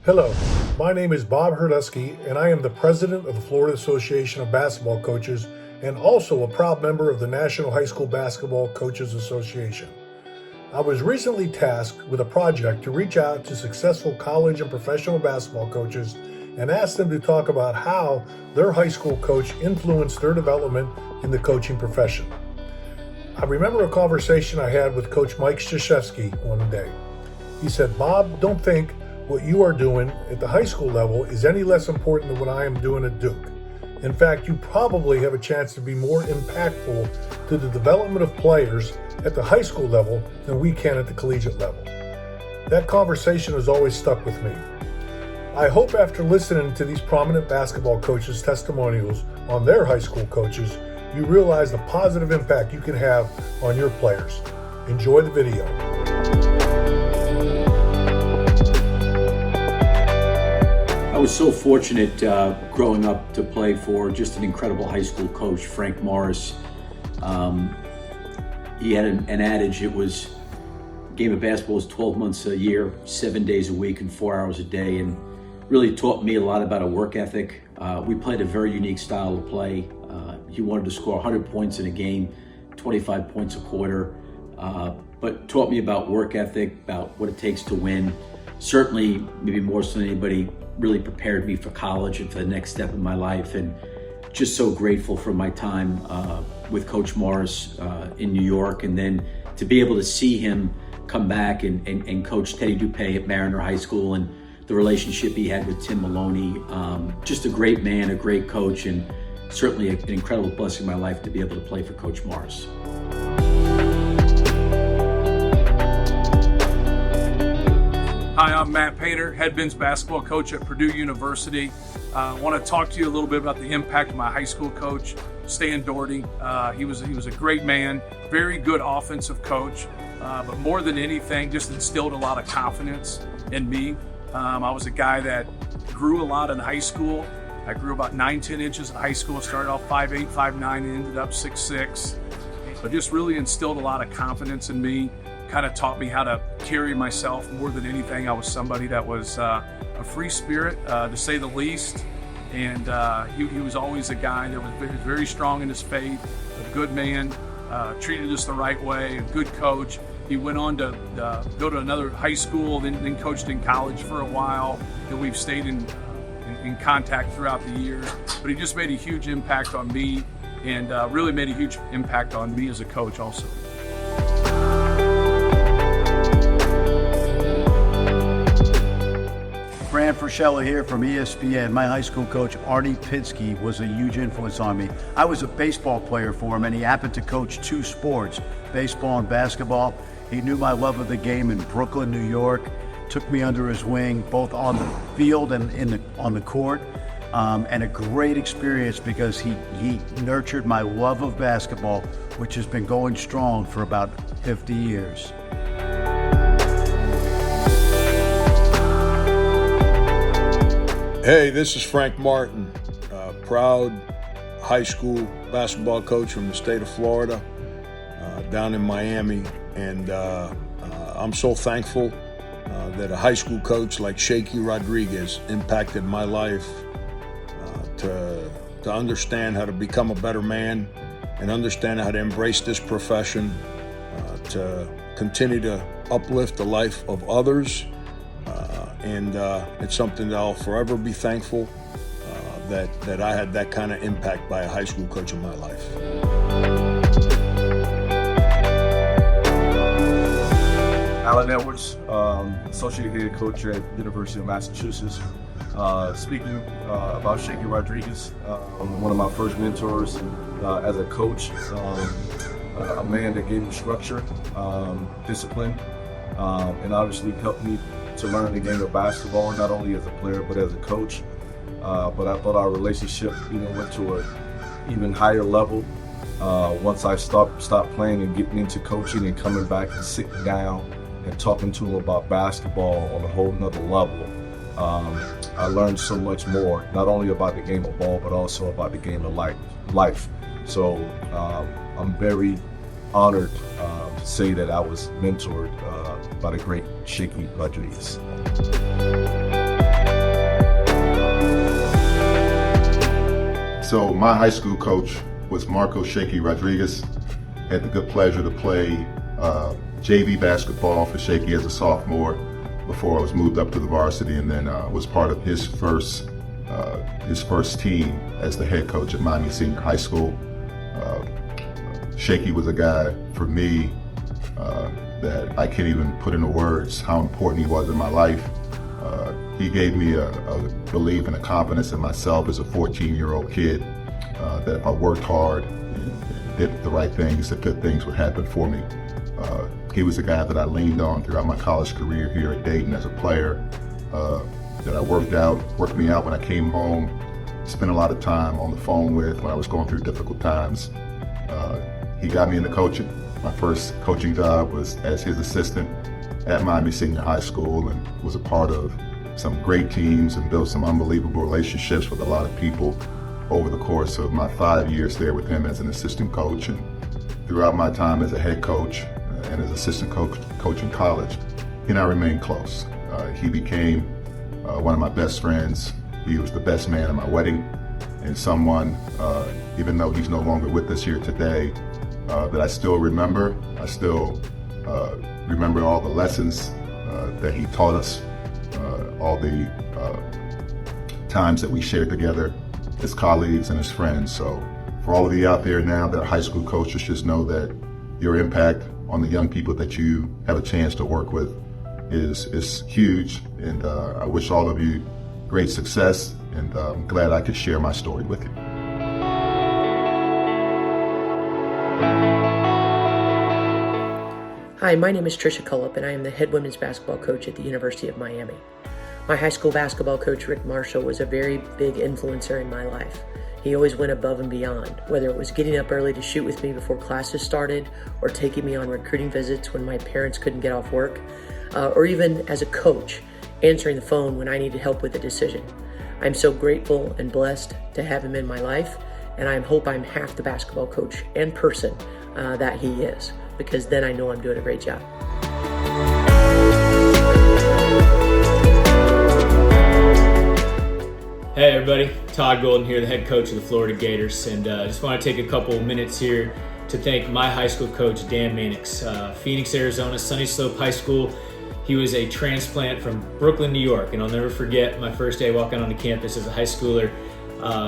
Hello, my name is Bob Herdusky, and I am the president of the Florida Association of Basketball Coaches and also a proud member of the National High School Basketball Coaches Association. I was recently tasked with a project to reach out to successful college and professional basketball coaches and ask them to talk about how their high school coach influenced their development in the coaching profession. I remember a conversation I had with Coach Mike Krzyzewski one day. He said, "Bob, don't think what you are doing at the high school level is any less important than what I am doing at Duke. In fact, you probably have a chance to be more impactful to the development of players at the high school level than we can at the collegiate level." That conversation has always stuck with me. I hope after listening to these prominent basketball coaches' testimonials on their high school coaches, you realize the positive impact you can have on your players. Enjoy the video. I was so fortunate growing up to play for just an incredible high school coach, Frank Morris. He had an adage, it was, game of basketball was 12 months a year, 7 days a week and 4 hours a day, and really taught me a lot about a work ethic. We played a very unique style of play. He wanted to score 100 points in a game, 25 points a quarter, but taught me about work ethic, about what it takes to win. Certainly, maybe more so than anybody, really prepared me for college and for the next step in my life. And just so grateful for my time with Coach Morris in New York. And then to be able to see him come back and coach Teddy Dupay at Mariner High School and the relationship he had with Tim Maloney. Just a great man, a great coach, and certainly an incredible blessing in my life to be able to play for Coach Morris. Hi, I'm Matt Painter, head men's basketball coach at Purdue University. I want to talk to you a little bit about the impact of my high school coach, Stan Doherty. He was a great man, very good offensive coach, but more than anything, just instilled a lot of confidence in me. I was a guy that grew a lot in high school. I grew about 9-10 inches in high school, started off 5'8", 5'9", and ended up 6'6". But just really instilled a lot of confidence in me. Kind of taught me how to carry myself more than anything. I was somebody that was a free spirit, to say the least. And he was always a guy that was very strong in his faith, a good man, treated us the right way, a good coach. He went on to go to another high school, then coached in college for a while, and we've stayed in contact throughout the years. But he just made a huge impact on me, and really made a huge impact on me as a coach also. Fran Fraschilla here from ESPN. My high school coach, Arnie Pinsky, was a huge influence on me. I was a baseball player for him, and he happened to coach two sports, baseball and basketball. He knew my love of the game in Brooklyn, New York, took me under his wing, both on the field and on the court, and a great experience because he nurtured my love of basketball, which has been going strong for about 50 years. Hey, this is Frank Martin, proud high school basketball coach from the state of Florida, down in Miami. And I'm so thankful that a high school coach like Shaky Rodriguez impacted my life to understand how to become a better man and understand how to embrace this profession, to continue to uplift the life of others. And it's something that I'll forever be thankful that I had that kind of impact by a high school coach in my life. Alan Edwards, associate head coach at University of Massachusetts. Speaking about Shaky Rodriguez, one of my first mentors as a coach, a man that gave me structure, discipline, and obviously helped me to learn the game of basketball, not only as a player but as a coach. But I thought our relationship went to an even higher level once I stopped playing and getting into coaching and coming back and sitting down and talking to him about basketball on a whole nother level. I learned so much more, not only about the game of ball, but also about the game of life. So I'm very honored to say that I was mentored by the great Shaky Rodriguez. So my high school coach was Marco Shaky Rodriguez. Had the good pleasure to play JV basketball for Shaky as a sophomore before I was moved up to the varsity, and then was part of his first team as the head coach at Miami Senior High School. Shaky was a guy for me that I can't even put into words how important he was in my life. He gave me a belief and a confidence in myself as a 14-year-old kid that if I worked hard and did the right things, that good things would happen for me. He was a guy that I leaned on throughout my college career here at Dayton as a player, that I worked me out when I came home, spent a lot of time on the phone with when I was going through difficult times. He got me into coaching. My first coaching job was as his assistant at Miami Senior High School, and was a part of some great teams and built some unbelievable relationships with a lot of people over the course of my 5 years there with him as an assistant coach. And throughout my time as a head coach and as assistant coach in college, he and I remained close. He became one of my best friends. He was the best man at my wedding, and someone, even though he's no longer with us here today, that I still remember. I still remember all the lessons that he taught us, all the times that we shared together as colleagues and as friends. So for all of you out there now that are high school coaches, just know that your impact on the young people that you have a chance to work with is huge. And I wish all of you great success, and I'm glad I could share my story with you. Hi, my name is Trisha Cullip, and I am the head women's basketball coach at the University of Miami. My high school basketball coach, Rick Marshall, was a very big influencer in my life. He always went above and beyond, whether it was getting up early to shoot with me before classes started, or taking me on recruiting visits when my parents couldn't get off work, or even as a coach, answering the phone when I needed help with a decision. I'm so grateful and blessed to have him in my life, and I hope I'm half the basketball coach and person that he is, because then I know I'm doing a great job. Hey everybody, Todd Golden here, the head coach of the Florida Gators, and I just want to take a couple minutes here to thank my high school coach, Dan Mannix, Phoenix, Arizona, Sunny Slope High School. He was a transplant from Brooklyn, New York, and I'll never forget my first day walking onto campus as a high schooler.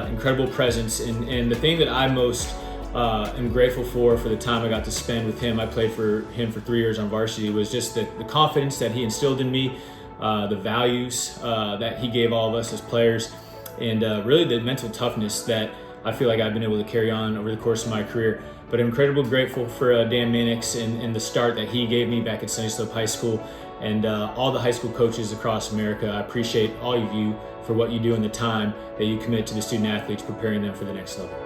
Incredible presence, and the thing that I most am grateful for the time I got to spend with him, I played for him for 3 years on varsity, was just the confidence that he instilled in me, the values that he gave all of us as players, and really the mental toughness that I feel like I've been able to carry on over the course of my career. But I'm incredibly grateful for Dan Mannix and the start that he gave me back at Sunny Slope High School, and all the high school coaches across America. I appreciate all of you for what you do and the time that you commit to the student athletes, preparing them for the next level.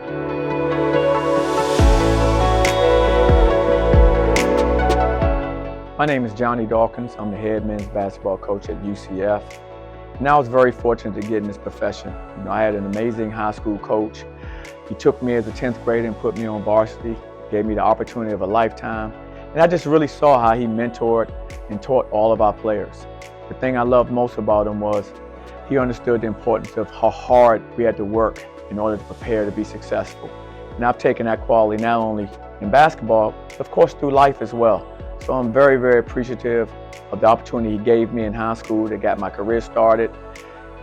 My name is Johnny Dawkins. I'm the head men's basketball coach at UCF. And I was very fortunate to get in this profession. You know, I had an amazing high school coach. He took me as a 10th grader and put me on varsity, gave me the opportunity of a lifetime. And I just really saw how he mentored and taught all of our players. The thing I loved most about him was he understood the importance of how hard we had to work in order to prepare to be successful. And I've taken that quality not only in basketball, but of course through life as well. So I'm very, very appreciative of the opportunity he gave me in high school that got my career started.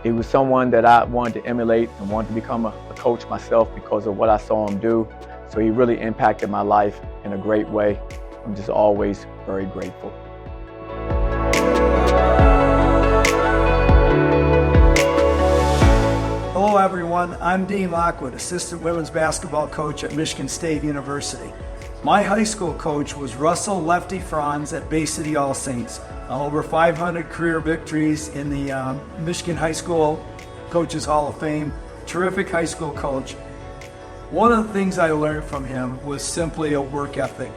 He was someone that I wanted to emulate and wanted to become a coach myself because of what I saw him do. So he really impacted my life in a great way. I'm just always very grateful. Hello everyone, I'm Dean Lockwood, assistant women's basketball coach at Michigan State University. My high school coach was Russell Lefty Franz at Bay City All Saints. Over 500 career victories in the Michigan High School Coaches Hall of Fame. Terrific high school coach. One of the things I learned from him was simply a work ethic.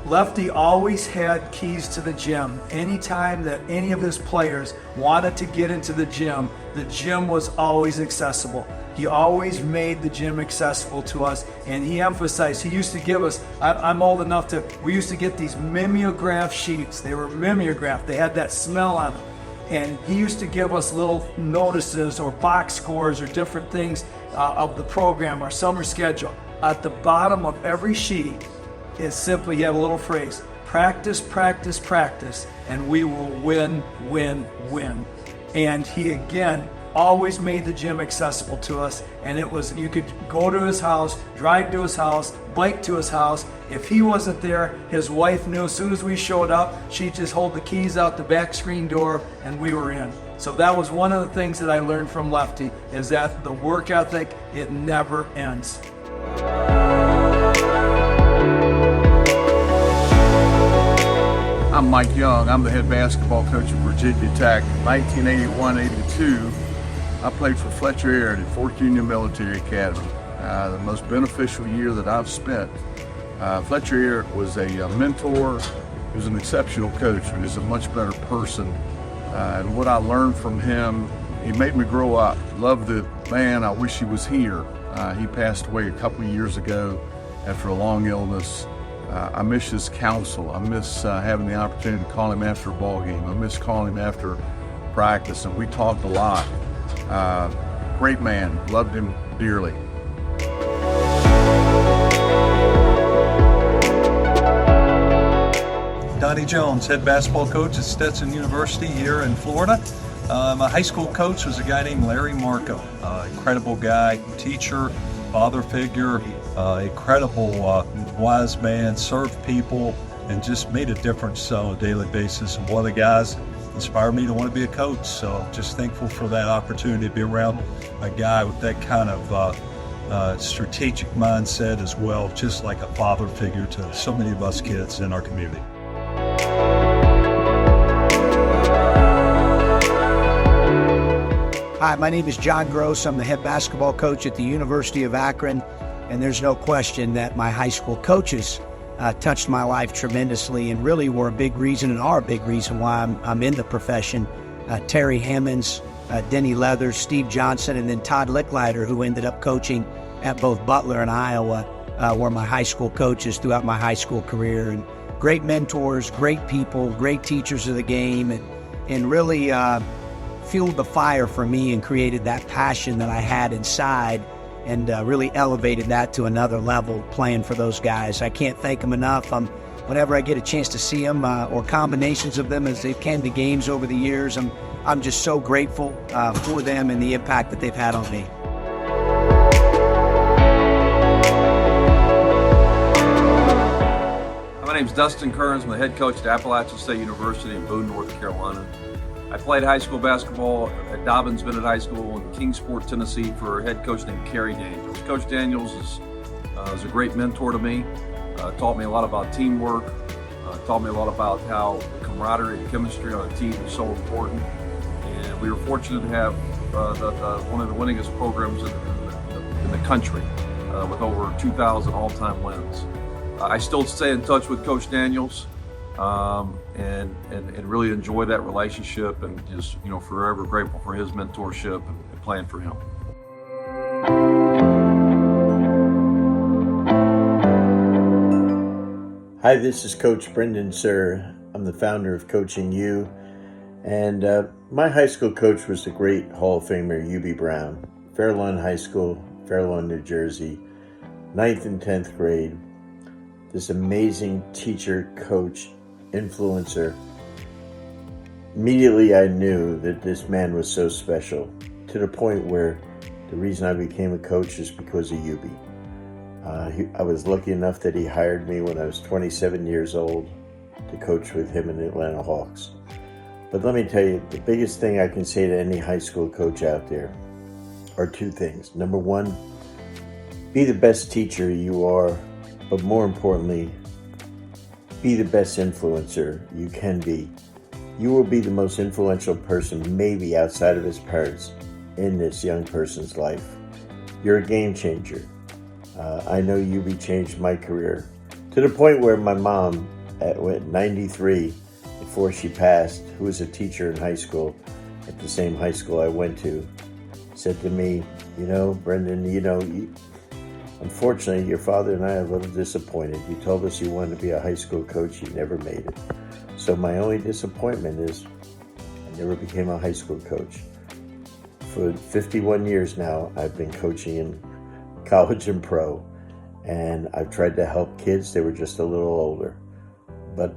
Lefty always had keys to the gym. Anytime that any of his players wanted to get into the gym was always accessible. He always made the gym accessible to us, and he emphasized, he used to give us, I'm old enough to, we used to get these mimeograph sheets. They were mimeographed, they had that smell on them. And he used to give us little notices or box scores or different things of the program, our summer schedule. At the bottom of every sheet is simply, you have a little phrase, practice, practice, practice, and we will win, win, win. And he again always made the gym accessible to us, and it was, you could go to his house, drive to his house, bike to his house. If he wasn't there, his wife knew as soon as we showed up, she'd just hold the keys out the back screen door and we were in. So that was one of the things that I learned from Lefty, is that the work ethic, it never ends. I'm Mike Young. I'm the head basketball coach of Virginia Tech. 1981-82, I played for Fletcher Aird at Fort Union Military Academy. The most beneficial year that I've spent. Fletcher Aird was a mentor. He was an exceptional coach, but he's a much better person. And what I learned from him, he made me grow up. Love the man. I wish he was here. He passed away a couple of years ago after a long illness. I miss his counsel. I miss having the opportunity to call him after a ball game. I miss calling him after practice, and we talked a lot. Great man, loved him dearly. Donnie Jones, head basketball coach at Stetson University here in Florida. My high school coach was a guy named Larry Marco, incredible guy, teacher, father figure, incredible wise man, served people, and just made a difference on a daily basis. And one of the guys inspired me to want to be a coach. So just thankful for that opportunity to be around a guy with that kind of strategic mindset as well, just like a father figure to so many of us kids in our community. Hi, my name is John Gross. I'm the head basketball coach at the University of Akron, and there's no question that my high school coaches touched my life tremendously and really were a big reason and are a big reason why I'm in the profession. Terry Hammonds, Denny Leathers, Steve Johnson, and then Todd Licklider, who ended up coaching at both Butler and Iowa, were my high school coaches throughout my high school career. And great mentors, great people, great teachers of the game, and really fueled the fire for me and created that passion that I had inside, and really elevated that to another level playing for those guys. I can't thank them enough. Whenever I get a chance to see them or combinations of them as they've came to games over the years, I'm just so grateful for them and the impact that they've had on me. My name's Dustin Kearns. I'm the head coach at Appalachian State University in Boone, North Carolina. I played high school basketball at Dobbins Bennett High School in Kingsport, Tennessee for a head coach named Kerry Daniels. Coach Daniels is a great mentor to me, taught me a lot about teamwork, taught me a lot about how camaraderie and chemistry on a team is so important. And we were fortunate to have one of the winningest programs in the country with over 2,000 all-time wins. I still stay in touch with Coach Daniels. And really enjoy that relationship, and just forever grateful for his mentorship and playing for him. Hi, this is Coach Brendan Sir. I'm the founder of Coaching U, and my high school coach was the great Hall of Famer Hubie Brown. Fair Lawn High School, Fair Lawn, New Jersey, 9th and 10th grade. This amazing teacher, coach, influencer. Immediately I knew that this man was so special, to the point where the reason I became a coach is because of Hubie. I was lucky enough that he hired me when I was 27 years old to coach with him in the Atlanta Hawks. But let me tell you, the biggest thing I can say to any high school coach out there are two things. Number one, be the best teacher you are, but more importantly, be the best influencer you can be. You will be the most influential person, maybe outside of his parents, in this young person's life. You're a game changer. I know Hubie changed my career to the point where my mom, at 93, before she passed, who was a teacher in high school at the same high school I went to, said to me, Brendan, unfortunately, your father and I are a little disappointed. You told us you wanted to be a high school coach. You never made it. So my only disappointment is I never became a high school coach. For 51 years now, I've been coaching in college and pro, and I've tried to help kids. They were just a little older. But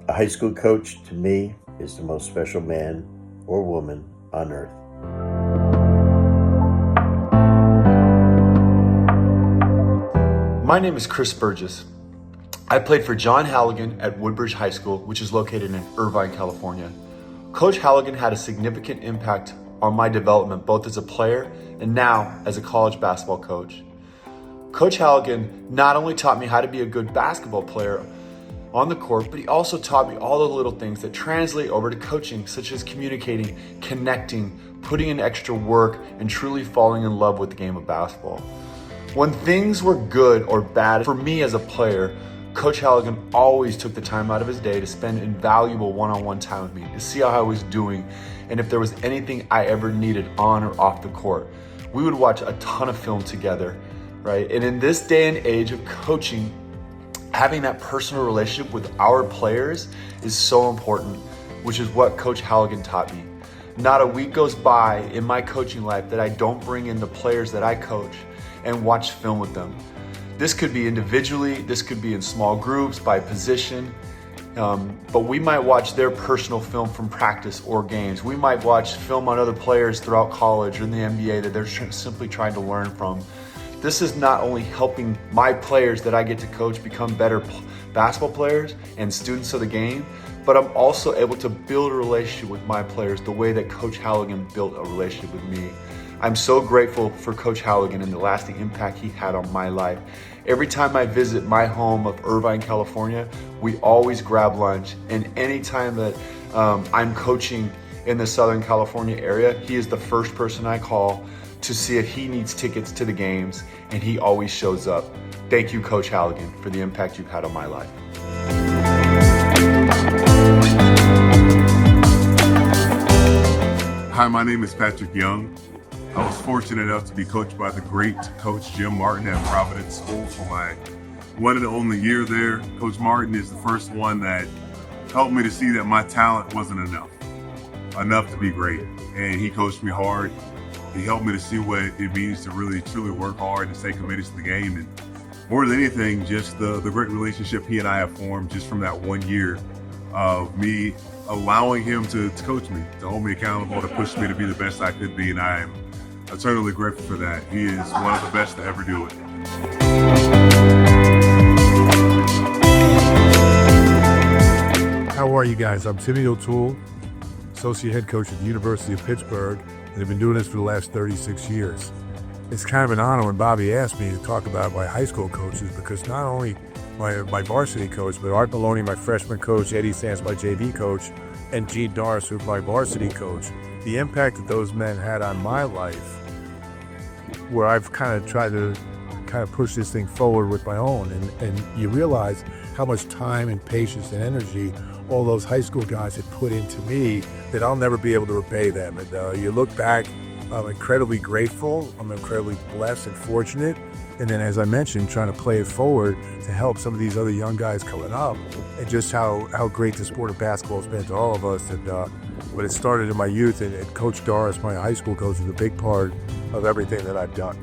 a high school coach, to me, is the most special man or woman on earth. My name is Chris Burgess. I played for John Halligan at Woodbridge High School, which is located in Irvine, California. Coach Halligan had a significant impact on my development, both as a player and now as a college basketball coach. Coach Halligan not only taught me how to be a good basketball player on the court, but he also taught me all the little things that translate over to coaching, such as communicating, connecting, putting in extra work, and truly falling in love with the game of basketball. When things were good or bad for me as a player, Coach Halligan always took the time out of his day to spend invaluable one-on-one time with me, to see how I was doing, and if there was anything I ever needed on or off the court. We would watch a ton of film together, right? And in this day and age of coaching, having that personal relationship with our players is so important, which is what Coach Halligan taught me. Not a week goes by in my coaching life that I don't bring in the players that I coach and watch film with them. This could be individually, this could be in small groups, by position, but we might watch their personal film from practice or games. We might watch film on other players throughout college or in the NBA that they're simply trying to learn from. This is not only helping my players that I get to coach become better basketball players and students of the game, but I'm also able to build a relationship with my players the way that Coach Halligan built a relationship with me. I'm so grateful for Coach Halligan and the lasting impact he had on my life. Every time I visit my home of Irvine, California, we always grab lunch. And anytime that I'm coaching in the Southern California area, he is the first person I call to see if he needs tickets to the games, and he always shows up. Thank you, Coach Halligan, for the impact you've had on my life. Hi, my name is Patrick Young. I was fortunate enough to be coached by the great Coach Jim Martin at Providence School for my one and only year there. Coach Martin is the first one that helped me to see that my talent wasn't enough to be great. And he coached me hard. He helped me to see what it means to really, truly work hard and stay committed to the game. And more than anything, just the great relationship he and I have formed just from that 1 year of me allowing him to coach me, to hold me accountable, to push me to be the best I could be. And I am eternally grateful for that. He is one of the best to ever do it. How are you guys? I'm Timmy O'Toole, Associate Head Coach at the University of Pittsburgh, and I've been doing this for the last 36 years. It's kind of an honor when Bobby asked me to talk about my high school coaches, because not only my varsity coach, but Art Maloney, my freshman coach, Eddie Sands, my JV coach, and Gene Doris, who's my varsity coach, the impact that those men had on my life, where I've kind of tried to push this thing forward with my own, and you realize how much time and patience and energy all those high school guys had put into me that I'll never be able to repay them. And you look back, I'm incredibly grateful, I'm incredibly blessed and fortunate, and then as I mentioned, trying to play it forward to help some of these other young guys coming up, and just how great the sport of basketball has been to all of us. And when it started in my youth, and Coach Doris, my high school coach, was a big part of everything that I've done.